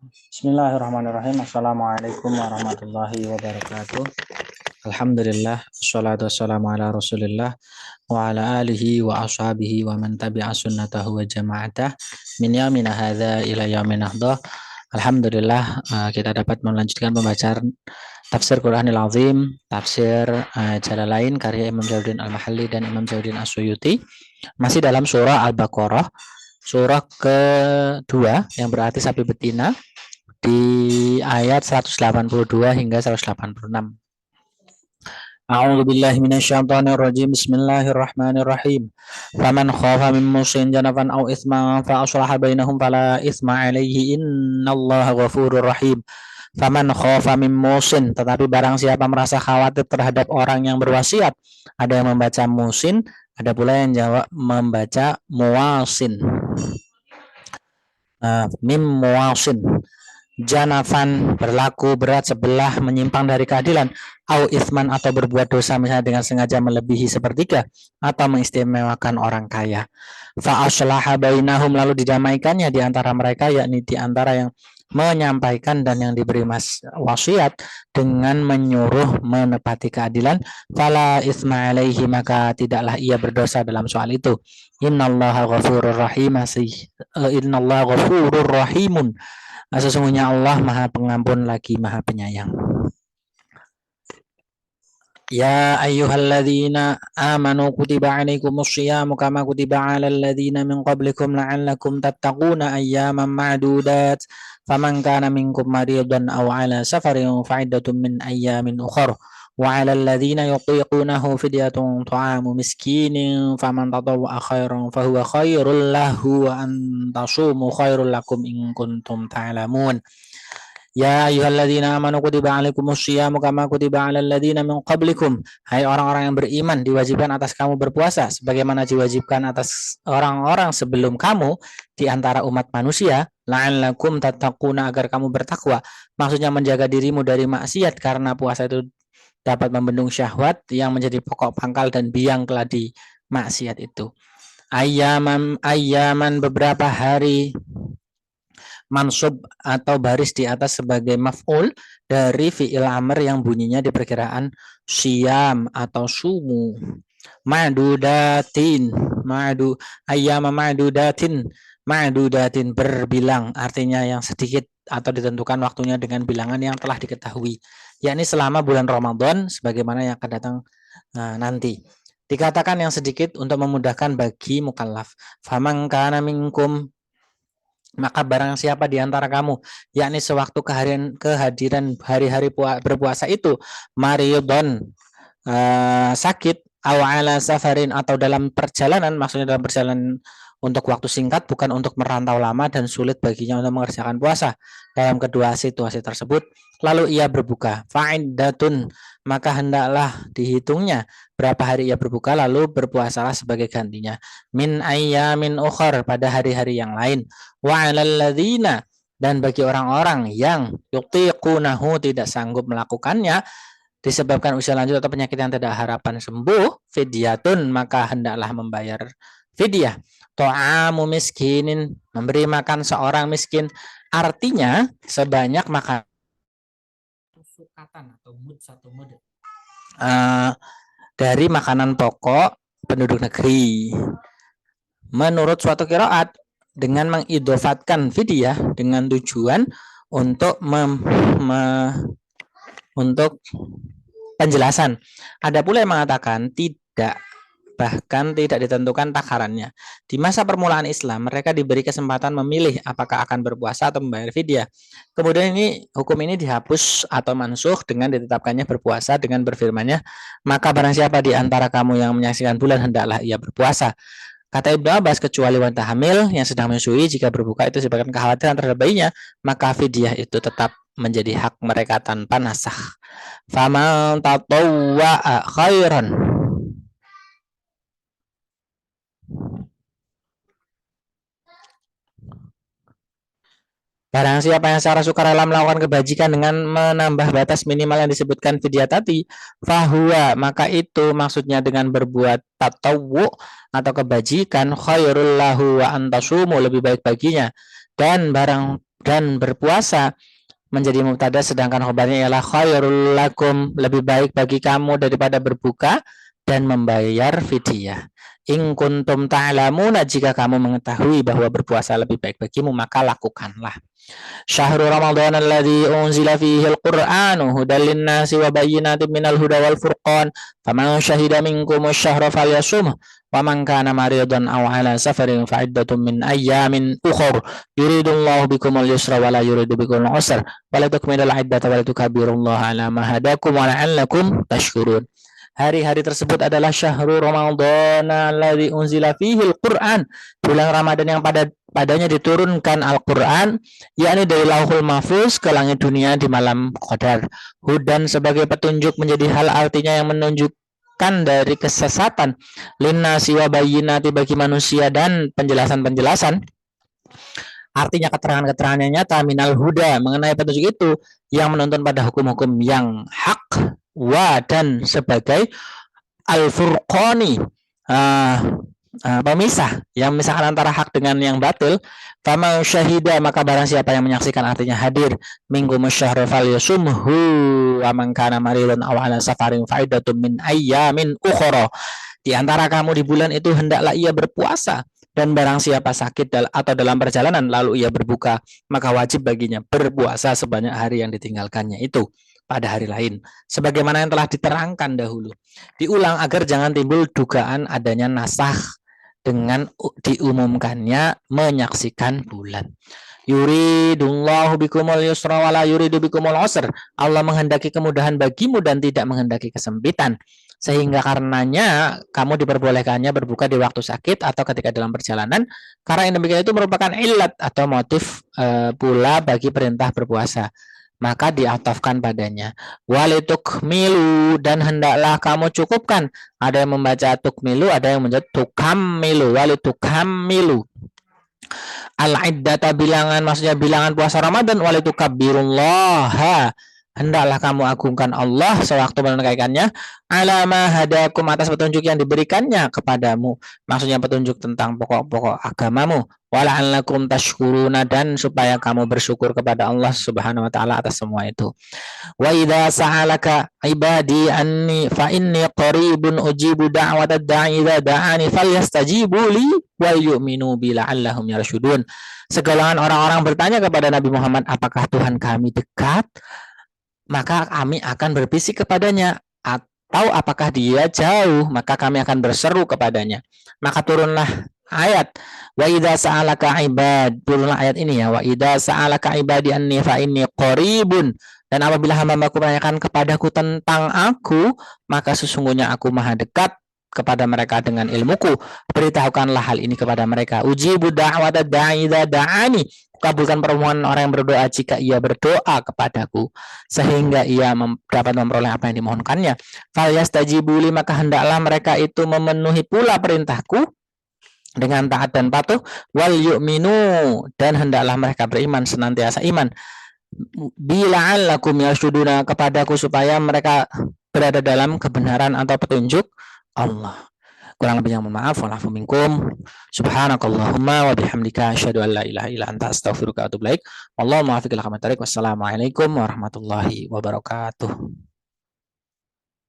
Bismillahirrahmanirrahim. Assalamualaikum warahmatullahi wabarakatuh. Alhamdulillah, wassalatu wassalamu ala rasulillah wa ala alihi wa ashabihi wa man tabi'a sunnatahu wa jama'atah min yamina hadha ila yamin nahdah. Alhamdulillah, kita dapat melanjutkan pembacaan tafsir Quranil Azim, tafsir Jalalain karya Imam Jalaluddin Al-Mahalli dan Imam Jalaluddin As-Suyuti, masih dalam surah Al-Baqarah, surah kedua yang berarti sapi betina, di ayat 182 hingga 186. A'udzu billahi minasyaitonir rajim. Bismillahirrahmanirrahim. Faman khafa min musin janafan aw itsman fa aslaha bainahum fala itsma alaihi innallaha ghafurur rahim. Faman khafa min musin, tetapi barang siapa merasa khawatir terhadap orang yang berwasiat. Ada yang membaca musin, ada pula yang jawab membaca muwasin. Mim muwasin. Janafan, berlaku berat sebelah menyimpang dari keadilan, au isman, atau berbuat dosa misalnya dengan sengaja melebihi sepertiga atau mengistimewakan orang kaya. Fa aslaha bainahum, lalu didamaikannya di antara mereka, yakni di antara yang menyampaikan dan yang diberi wasiat dengan menyuruh menepati keadilan, fala isma alaihi, maka tidaklah ia berdosa dalam soal itu. Innallaha ghafurur rahim, innallaha ghafurur rahimun, sesungguhnya Allah Maha Pengampun lagi Maha Penyayang. Ya ayyuhalladzina amanu kutiba alaikumus syiyamu kama kutiba alal ladzina min qablikum la'allakum tattaquna ayyaman ma'dudat faman kana minkum maridan aw ala safarin fa'iddatun min ayyamin ukhra wa 'alal ladzina yutiqunahu fidyatun ta'amu miskinin faman tatawwa'a khairan fahuwa khairul lahu wa an tasumu khairul lakum in kuntum ta'lamun. Ya ayyuhalladzina amanu kutiba alaikumus syiyamu kama kutiba alal ladzina min qablikum. Hai orang-orang yang beriman, diwajibkan atas kamu berpuasa sebagaimana diwajibkan atas orang-orang sebelum kamu di antara umat manusia, la'allakum tattaquna, agar kamu bertakwa. Maksudnya menjaga dirimu dari maksiat, karena puasa itu dapat membendung syahwat yang menjadi pokok pangkal dan biang keladi maksiat itu. Ayyaman beberapa hari, mansub atau baris di atas sebagai maf'ul dari fi'il amr yang bunyinya di perkiraan syam atau sumu. Ma'dudatin, ayyama ma'dudatin berbilang, artinya yang sedikit atau ditentukan waktunya dengan bilangan yang telah diketahui, yakni selama bulan Ramadan sebagaimana yang akan datang nanti. Dikatakan yang sedikit untuk memudahkan bagi mukallaf. Faman kana minkum, maka barang siapa di antara kamu, yakni sewaktu kehadiran hari-hari berpuasa itu, maridon, sakit, awala safarin, atau dalam perjalanan, maksudnya dalam perjalanan untuk waktu singkat, bukan untuk merantau lama dan sulit baginya untuk mengerjakan puasa. Dalam kedua situasi tersebut, lalu ia berbuka, fa'iddatun, maka hendaklah dihitungnya berapa hari ia berbuka, lalu berpuasalah sebagai gantinya, min ayyamin ukhar, pada hari-hari yang lain. Wa 'alal ladzina, dan bagi orang-orang yang yutiqunahu, tidak sanggup melakukannya disebabkan usia lanjut atau penyakit yang tidak harapan sembuh, fidyatun, maka hendaklah membayar fidyah. Ta'amu miskinin, memberi makan seorang miskin, artinya sebanyak makan sukatan atau mud, satu mud dari makanan pokok penduduk negeri. Menurut suatu qiraat, dengan mengidofatkan fidyah dengan tujuan untuk untuk penjelasan. Ada pula yang mengatakan tidak, bahkan tidak ditentukan takarannya. Di masa permulaan Islam, mereka diberi kesempatan memilih apakah akan berpuasa atau membayar fidyah. Kemudian hukum ini dihapus atau mansuh dengan ditetapkannya berpuasa dengan berfirmannya, maka barang siapa di antara kamu yang menyaksikan bulan, hendaklah ia berpuasa. Kata Ibnu Abbas, kecuali wanita hamil yang sedang menyusui, jika berbuka itu sebabkan kekhawatiran terhadap bayinya, maka fidyah itu tetap menjadi hak mereka tanpa nasakh. Faman tatawwa'a khairan, barang siapa yang secara sukarela melakukan kebajikan dengan menambah batas minimal yang disebutkan fidyah tadi, fahuwa, maka itu maksudnya dengan berbuat tatawwu atau kebajikan, khairul lahu wa antasumu, lebih baik baginya dan berpuasa menjadi mubtada, sedangkan khabarnya ialah khairul lakum, lebih baik bagi kamu daripada berbuka dan membayar fidyah. In kuntum ta'lamuna, jika kamu mengetahui bahwa berpuasa lebih baik bagimu, maka lakukanlah. Syahrul Ramadan alladzi unzila fihi al-Qur'anu hudan lin-nasi wa bayyinatin minal huda wal furqan faman syahida minkum asy-syahra falyasumhu wa man kana maridan aw ala safarin fa iddatun min ayyamin ukhra yuridullahu bikumul yusra wa la yuridu bikumul usra wa la tukmilul iddata wa la tukabbirullaha ala ma hadakum wa la'allakum tashkurun. Hari-hari tersebut adalah syahrul Ramadan alladzi unzila fihi al-Qur'an, bulan Ramadan yang padanya diturunkan Al-Quran, yakni dari Lauhul Mahfuz ke langit dunia di malam Qadar. Hudan sebagai petunjuk menjadi hal artinya yang menunjukkan dari kesesatan, linnasi wa bayyinati bagi manusia, dan penjelasan-penjelasan, artinya keterangan-keterangan yang nyata, minal huda mengenai petunjuk itu yang menuntun pada hukum-hukum yang hak, wa dan sebagai al-furqani, pemisah yang memisahkan antara hak dengan yang batil. Fama syahida, maka barang siapa yang menyaksikan, artinya hadir, minggu musyahra falyasumhu wa man kana maridan aw ala safarin faidatun min ayyamin ukhra, di antara kamu di bulan itu hendaklah ia berpuasa, dan barang siapa sakit atau dalam perjalanan lalu ia berbuka, maka wajib baginya berpuasa sebanyak hari yang ditinggalkannya itu pada hari lain, sebagaimana yang telah diterangkan dahulu. Diulang agar jangan timbul dugaan adanya nasakh dengan diumumkannya menyaksikan bulan. Yuridullahu bikumul yusra wa la yuridu bikumul usra, Allah menghendaki kemudahan bagimu dan tidak menghendaki kesempitan, sehingga karenanya kamu diperbolehkannya berbuka di waktu sakit atau ketika dalam perjalanan, karena yang demikian itu merupakan illat atau motif pula bagi perintah berpuasa, maka diatafkan padanya. Walitukmilu, dan hendaklah kamu cukupkan. Ada yang membaca tukmilu, ada yang membaca tukammilu. Walitukamilu al-iddata, bilangan, maksudnya bilangan puasa Ramadan. Walitukabbirullaha, hendaklah kamu agungkan Allah sewaktu menunaikannya, ala ma hadakum, atas petunjuk yang diberikannya kepadamu, maksudnya petunjuk tentang pokok-pokok agamamu, wala'allakum tashkuruna, dan supaya kamu bersyukur kepada Allah Subhanahu wa taala atas semua itu. Wa idza sa'alaka ibadi anni fa inni qaribun ujibu da'watad da'i idza da'ani falyastajibu li wal yu'minu bi la'allahum yarshudun. Segala orang-orang bertanya kepada Nabi Muhammad, apakah Tuhan kami dekat? Maka kami akan berbisik kepadanya, atau apakah dia jauh, maka kami akan berseru kepadanya. Maka turunlah ayat wa idza sa'alaka ibad, turunlah ayat ini ya, wa idza sa'alaka ibadi anni fa inni qaribun, dan apabila hamba-hambaku menanyakan kepadaku tentang aku, maka sesungguhnya aku maha dekat kepada mereka dengan ilmuku, beritahukanlah hal ini kepada mereka. Ujibu da'watad da'i idza da'ani, kabulkan permohonan orang yang berdoa jika ia berdoa kepadaku, sehingga ia dapat memperoleh apa yang dimohonkannya. Falyastajibu li, maka hendaklah mereka itu memenuhi pula perintahku dengan taat dan patuh. Wal yu'minu, dan hendaklah mereka beriman, senantiasa iman. Bila'allakum yarshuduna, kepadaku supaya mereka berada dalam kebenaran atau petunjuk Allah. Kurang lebihnya mohon maaf. Wa'afu minkum. Subhanakallahumma wa bihamdika asyhadu an la ilaha illa anta astaghfiruka wa atubu ilaik. Wallahu muwaffiq ila aqwamit thoriq. Wassalamualaikum warahmatullahi wabarakatuh.